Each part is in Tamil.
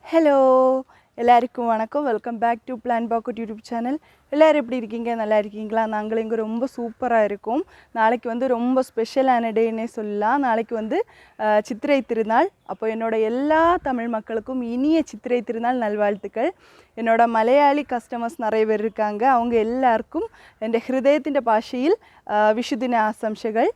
ஹலோ எல்லாருக்கும் வணக்கம். Welcome back to plan pocket YouTube channel. எல்லோரும் எப்படி இருக்கீங்க? நல்லா இருக்கீங்களா? நாங்கள் இங்கே ரொம்ப சூப்பராக இருக்கும். நாளைக்கு வந்து ரொம்ப ஸ்பெஷலான டேன்னே சொல்லலாம். நாளைக்கு வந்து சித்திரை திருநாள். அப்போ என்னோட எல்லா தமிழ் மக்களுக்கும் இனிய சித்திரை திருநாள் நல்வாழ்த்துக்கள். என்னோட மலையாளி கஸ்டமர்ஸ் நிறைய பேர் இருக்காங்க. அவங்க எல்லாருக்கும் എൻ്റെ ഹൃദയത്തിൻ്റെ ഭാഷയിൽ വിഷുദിന ആശംസകൾ.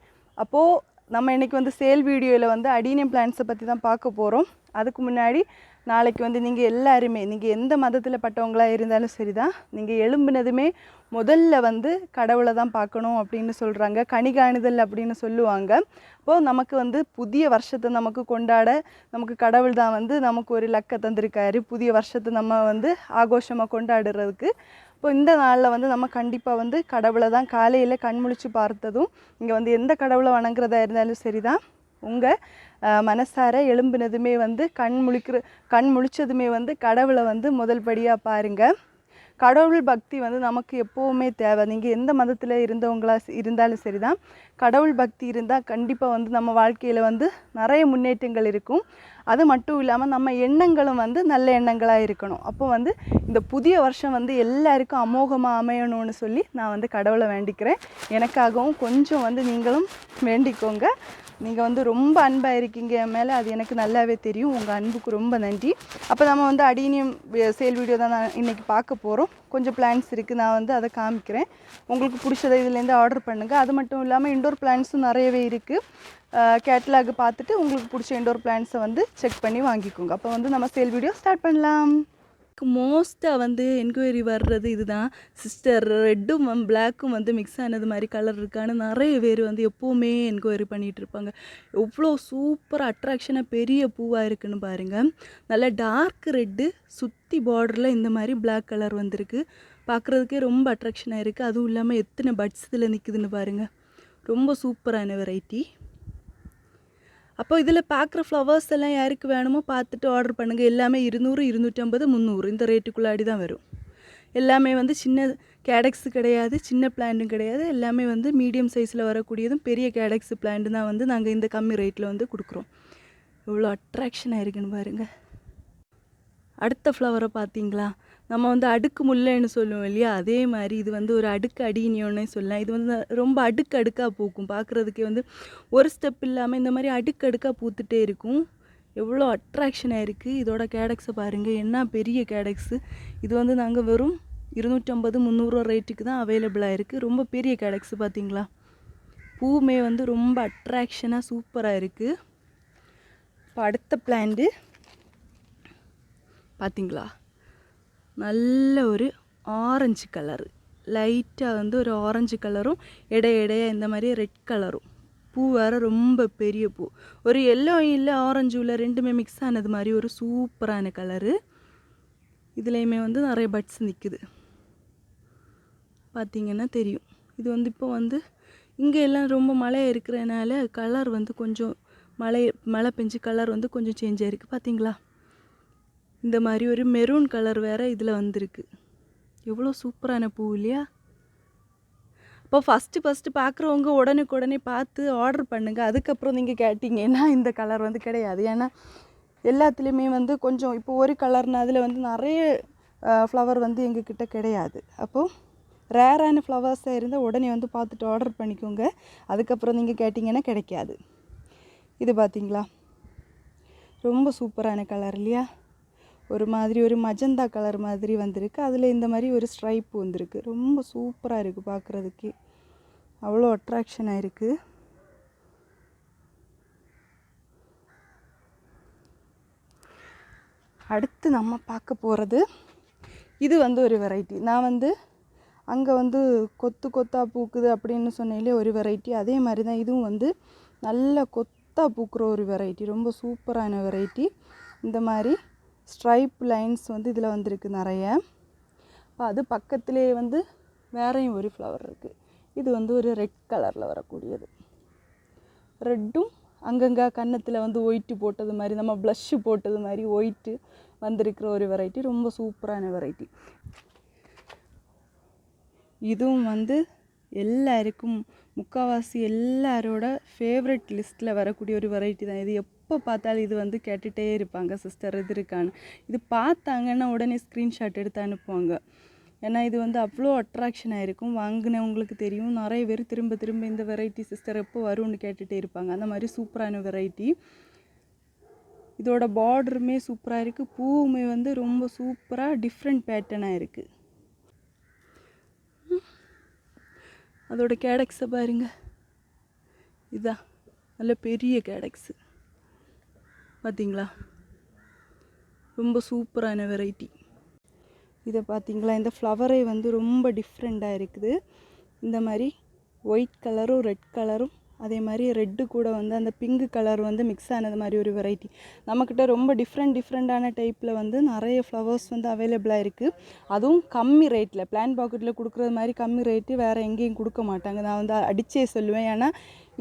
அப்போது நம்ம இன்றைக்கி வந்து சேல் வீடியோவில் வந்து அடீனியம் பிளான்ட்ஸை பற்றி தான் பார்க்க போகிறோம். அதுக்கு முன்னாடி நாளைக்கு வந்து நீங்கள் எல்லாருமே நீங்கள் எந்த மதத்தில் பட்டவங்களாக இருந்தாலும் சரி தான், நீங்கள் எழும்பினதுமே முதல்ல வந்து கடவுளை தான் பார்க்கணும் அப்படின்னு சொல்கிறாங்க. கணிகாணுதல் அப்படின்னு சொல்லுவாங்க. அப்போது நமக்கு வந்து புதிய வருஷத்தை நமக்கு கொண்டாட நமக்கு கடவுள் தான் வந்து நமக்கு ஒரு லக்கை தந்திருக்காரு. புதிய வருஷத்தை நம்ம வந்து ஆகோஷமாக கொண்டாடுறதுக்கு. இப்போ இந்த நாளில் வந்து நம்ம கண்டிப்பாக வந்து கடவுளை தான் காலையில் கண்முழிச்சு பார்த்ததும், இங்கே வந்து எந்த கடவுளை வணங்குறதா இருந்தாலும் சரி தான், உங்கள் மனசார எழும்பினதுமே வந்து கண் முழிச்சதுமே வந்து கடவுளை வந்து முதல் படியாக பாருங்கள். கடவுள் பக்தி வந்து நமக்கு எப்போவுமே தேவை. நீங்கள் எந்த மதத்தில் இருந்தவங்களாக இருந்தாலும் சரி தான், கடவுள் பக்தி இருந்தால் கண்டிப்பாக வந்து நம்ம வாழ்க்கையில் வந்து நிறைய முன்னேற்றங்கள் இருக்கும். அது மட்டும் இல்லாமல் நம்ம எண்ணங்களும் வந்து நல்ல எண்ணங்களாக இருக்கணும். அப்போ வந்து இந்த புதிய வருஷம் வந்து எல்லாருக்கும் அமோகமாக அமையணும்னு சொல்லி நான் வந்து கடவுளை வேண்டிக்கிறேன். எனக்காகவும் கொஞ்சம் வந்து நீங்களும் வேண்டிக்கோங்க. நீங்கள் வந்து ரொம்ப அன்பாக இருக்கீங்க என் மேலே, அது எனக்கு நல்லாவே தெரியும். உங்கள் அன்புக்கு ரொம்ப நன்றி. அப்போ நம்ம வந்து அடீனியம் சேல் வீடியோ தான் நான் இன்றைக்கி பார்க்க போகிறோம். கொஞ்சம் பிளான்ஸ் இருக்குது, நான் வந்து அதை காமிக்கிறேன். உங்களுக்கு பிடிச்சதை இதுலேருந்து ஆர்டர் பண்ணுங்கள். அது மட்டும் இல்லாமல் இன்டோர் பிளான்ஸும் நிறையவே இருக்குது. கேட்லாக் பார்த்துட்டு உங்களுக்கு பிடிச்ச இன்டோர் பிளான்ஸை வந்து செக் பண்ணி வாங்கிக்கோங்க. அப்போ வந்து நம்ம சேல் வீடியோ ஸ்டார்ட் பண்ணலாம். மோஸ்ட்டாக வந்து என்கொயரி வர்றது இதுதான். சிஸ்டர் ரெட்டும் பிளாக்கும் வந்து மிக்ஸ் ஆனது மாதிரி கலர் இருக்கான்னு நிறைய பேர் வந்து எப்போவுமே என்கொயரி பண்ணிகிட்டு இருப்பாங்க. எவ்வளோ சூப்பராக அட்ராக்ஷனாக பெரிய பூவாக இருக்குன்னு பாருங்கள். நல்லா டார்க் ரெட்டு சுற்றி பார்டரில் இந்த மாதிரி பிளாக் கலர் வந்திருக்கு. பார்க்குறதுக்கே ரொம்ப அட்ராக்ஷனாக இருக்குது. அதுவும் இல்லாமல் எத்தனை பட்ஸ் இதில் நிற்குதுன்னு பாருங்கள். ரொம்ப சூப்பரான வெரைட்டி. அப்போ இதில் பார்க்குற ஃப்ளவர்ஸ் எல்லாம் யாருக்கு வேணுமோ பார்த்துட்டு ஆர்டர் பண்ணுங்கள். எல்லாமே 200, 250, 300 இந்த ரேட்டுக்குள்ளாடி தான் வரும். எல்லாமே வந்து சின்ன கேடக்ஸு கிடையாது, சின்ன பிளான்ட்டும் கிடையாது. எல்லாமே வந்து மீடியம் சைஸில் வரக்கூடியதும் பெரிய கேடக்ஸு பிளான்ட்டு தான் வந்து நாங்கள் இந்த கம்மி ரேட்டில் வந்து கொடுக்குறோம். எவ்வளோ அட்ராக்ஷனாக இருக்குன்னு பாருங்கள். அடுத்த ஃப்ளவரை பார்த்தீங்களா? நம்ம வந்து அடுக்கு முல்லைன்னு சொல்லுவோம் இல்லையா, அதே மாதிரி இது வந்து ஒரு அடுக்கு அடீனியோன்னே சொல்லலாம். இது வந்து ரொம்ப அடுக்காக பூக்கும். பார்க்குறதுக்கே வந்து ஒரு ஸ்டெப் இல்லாமல் இந்த மாதிரி அடுக்காக பூத்துட்டே இருக்கும். எவ்வளோ அட்ராக்ஷனாக இருக்குது. இதோட கேடக்ஸை பாருங்கள், என்ன பெரிய கேடக்ஸு. இது வந்து நாங்கள் வெறும் 250, 300 ரேட்டுக்கு தான் அவைலபிளாக இருக்குது. ரொம்ப பெரிய கேடக்ஸு பார்த்தீங்களா? பூவுமே வந்து ரொம்ப அட்ராக்ஷனாக சூப்பராக இருக்குது. இப்போ அடுத்த பிளான்ட்டு பார்த்தீங்களா? நல்ல ஒரு ஆரஞ்சு கலரு, லைட்டாக வந்து ஒரு ஆரஞ்சு கலரும் இடையா இந்த மாதிரி ரெட் கலரும். பூ வேறு ரொம்ப பெரிய பூ. ஒரு எல்லோ இல்லை ஆரஞ்சு இல்லை ரெண்டுமே மிக்ஸ் ஆனது மாதிரி ஒரு சூப்பரான கலரு. இதுலேயுமே வந்து நிறைய பட்ஸ் நிற்குது, பார்த்திங்கன்னா தெரியும். இது வந்து இப்போ வந்து இங்கே எல்லாம் ரொம்ப மழை இருக்கிறதுனால கலர் வந்து கொஞ்சம் மழை பெஞ்சு கலர் வந்து கொஞ்சம் சேஞ்ச் ஆகிருக்கு. பார்த்திங்களா? இந்த மாதிரி ஒரு மெரூன் கலர் வேறு இதில் வந்திருக்கு. எவ்வளோ சூப்பரான பூ இல்லையா? இப்போ ஃபஸ்ட்டு பார்க்குறவங்க உடனே பார்த்து ஆர்டர் பண்ணுங்கள். அதுக்கப்புறம் நீங்கள் கேட்டிங்கன்னா இந்த கலர் வந்து கிடையாது. ஏன்னா எல்லாத்துலேயுமே வந்து கொஞ்சம் இப்போ ஒரு கலர்னா அதில் வந்து நிறைய ஃப்ளவர் வந்து எங்ககிட்ட கிடையாது. அப்போது ரேரான ஃப்ளவர்ஸாக இருந்தால் உடனே வந்து பார்த்துட்டு ஆர்டர் பண்ணிக்கோங்க. அதுக்கப்புறம் நீங்கள் கேட்டிங்கன்னா கிடைக்காது. இது பார்த்திங்களா? ரொம்ப சூப்பரான கலர் இல்லையா? ஒரு மாதிரி ஒரு மஜந்தா கலர் மாதிரி வந்திருக்கு. அதில் இந்த மாதிரி ஒரு ஸ்ட்ரைப் வந்திருக்கு. ரொம்ப சூப்பராக இருக்குது பார்க்குறதுக்கு. அவ்வளோ அட்ராக்ஷனாக இருக்குது. அடுத்து நம்ம பார்க்க போகிறது இது வந்து ஒரு வெரைட்டி. நான் வந்து அங்கே வந்து கொத்தாக பூக்குது அப்படின்னு சொன்னேன்லே ஒரு வெரைட்டி. அதே மாதிரி தான் இதுவும் வந்து நல்ல கொத்தாக பூக்கிற ஒரு வெரைட்டி. ரொம்ப சூப்பரான வெரைட்டி. இந்த மாதிரி ஸ்ட்ரைப் லைன்ஸ் வந்து இதில் வந்திருக்கு நிறைய. இப்போ அது பக்கத்துலேயே வந்து வேறையும் ஒரு ஃப்ளவர் இருக்குது. இது வந்து ஒரு ரெட் கலரில் வரக்கூடியது. ரெட்டும் அங்கங்கே கன்னத்தில் வந்து ஒயிட்டு போட்டது மாதிரி, நம்ம ப்ளஷ்ஷு போட்டது மாதிரி ஒயிட்டு வந்திருக்கிற ஒரு வெரைட்டி. ரொம்ப சூப்பரான வெரைட்டி. இதுவும் வந்து எல்லாருக்கும் முக்கால்வாசி எல்லாரோட ஃபேவரட் லிஸ்ட்டில் வரக்கூடிய ஒரு வெரைட்டி தான். இது எப்போ பார்த்தாலும் இது வந்து கேட்டுகிட்டே இருப்பாங்க சிஸ்டர் இது இருக்கான்னு. இது பார்த்தாங்கன்னா உடனே ஸ்க்ரீன்ஷாட் எடுத்து அனுப்புவாங்க. ஏன்னா இது வந்து அவ்வளோ அட்ராக்ஷனாக இருக்கும். வாங்கினவங்களுக்கு தெரியும். நிறைய பேர் திரும்ப திரும்ப இந்த வெரைட்டி சிஸ்டர் எப்போ வரும்னு கேட்டுகிட்டே இருப்பாங்க. அந்த மாதிரி சூப்பரான வெரைட்டி. இதோட பார்டருமே சூப்பராக இருக்குது. பூவுமே வந்து ரொம்ப சூப்பராக டிஃப்ரெண்ட் பேட்டர்னாக இருக்குது. அதோட கேடக்ஸை பாருங்க. இதான் நல்ல பெரிய கேடக்ஸு பார்த்தீங்களா, ரொம்ப சூப்பரான வெரைட்டி. இதை பார்த்தீங்களா, இந்த ஃப்ளவரே வந்து ரொம்ப டிஃப்ரெண்ட்டாக இருக்குது. இந்த மாதிரி ஒயிட் கலரும் ரெட் கலரும் அதே மாதிரி ரெட்டு கூட வந்து அந்த பிங்க் கலர் வந்து மிக்ஸ் ஆனது மாதிரி ஒரு வெரைட்டி. நம்மக்கிட்ட ரொம்ப டிஃப்ரெண்ட்டான டைப்பில் வந்து நிறைய ஃப்ளவர்ஸ் வந்து அவைலபிளாக இருக்குது. அதுவும் கம்மி ரேட்டில், பிளான் பாக்கெட்டில் கொடுக்குறது மாதிரி கம்மி ரேட்டு வேறு எங்கேயும் கொடுக்க மாட்டாங்க. நான் வந்து அடிச்சே சொல்லுவேன். ஏன்னா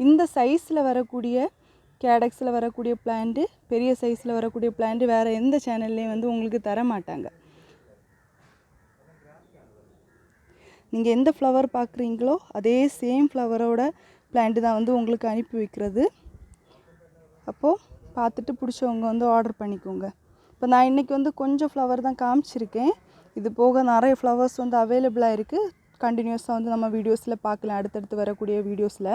இந்த சைஸில் வரக்கூடிய கேடக்ஸில் வரக்கூடிய பிளான்ட்டு, பெரிய சைஸில் வரக்கூடிய பிளான்ட்டு வேறு எந்த சேனல்லையும் வந்து உங்களுக்கு தர மாட்டாங்க. நீங்கள் எந்த ஃப்ளவர் பார்க்குறீங்களோ அதே சேம் ஃப்ளவரோட பிளான்ட்டு தான் வந்து உங்களுக்கு அனுப்பி வைக்கிறது. அப்போது பார்த்துட்டு பிடிச்சவங்க வந்து ஆர்டர் பண்ணிக்கோங்க. இப்போ நான் இன்றைக்கி வந்து கொஞ்சம் ஃப்ளவர் தான் காமிச்சிருக்கேன். இது போக நிறைய ஃப்ளவர்ஸ் வந்து அவைலபிளாக இருக்குது. கண்டினியூஸாக வந்து நம்ம வீடியோஸில் பார்க்கலாம், அடுத்தடுத்து வரக்கூடிய வீடியோஸில்.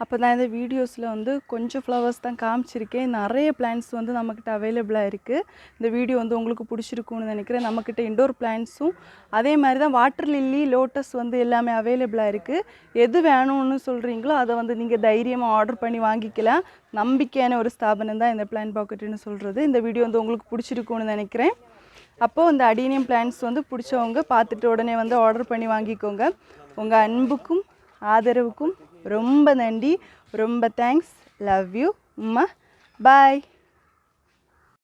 அப்போ நான் இந்த வீடியோஸில் வந்து கொஞ்சம் ஃப்ளவர்ஸ் தான் காமிச்சிருக்கேன். நிறைய பிளான்ட்ஸ் வந்து நம்மக்கிட்ட அவைலபிளாக இருக்குது. இந்த வீடியோ வந்து உங்களுக்கு பிடிச்சிருக்குன்னு நினைக்கிறேன். நம்மக்கிட்ட இன்டோர் பிளான்ட்ஸும் அதே மாதிரி தான் வாட்டர் லில்லி, லோட்டஸ் வந்து எல்லாமே அவைலபிளாக இருக்குது. எது வேணும்னு சொல்கிறீங்களோ அதை வந்து நீங்கள் தைரியமாக ஆர்டர் பண்ணி வாங்கிக்கலாம். நம்பிக்கையான ஒரு ஸ்தாபனம் தான் இந்த பிளான் பாக்கெட்டுன்னு சொல்கிறது. இந்த வீடியோ வந்து உங்களுக்கு பிடிச்சிருக்குன்னு நினைக்கிறேன். அப்போது இந்த அடீனியம் பிளான்ட்ஸ் வந்து பிடிச்சவங்க பார்த்துட்டு உடனே வந்து ஆர்டர் பண்ணி வாங்கிக்கோங்க. உங்கள் அன்புக்கும் ஆதரவுக்கும் ரொம்ப நன்றி. ரொம்ப தேங்க்ஸ். Love you. பாய்.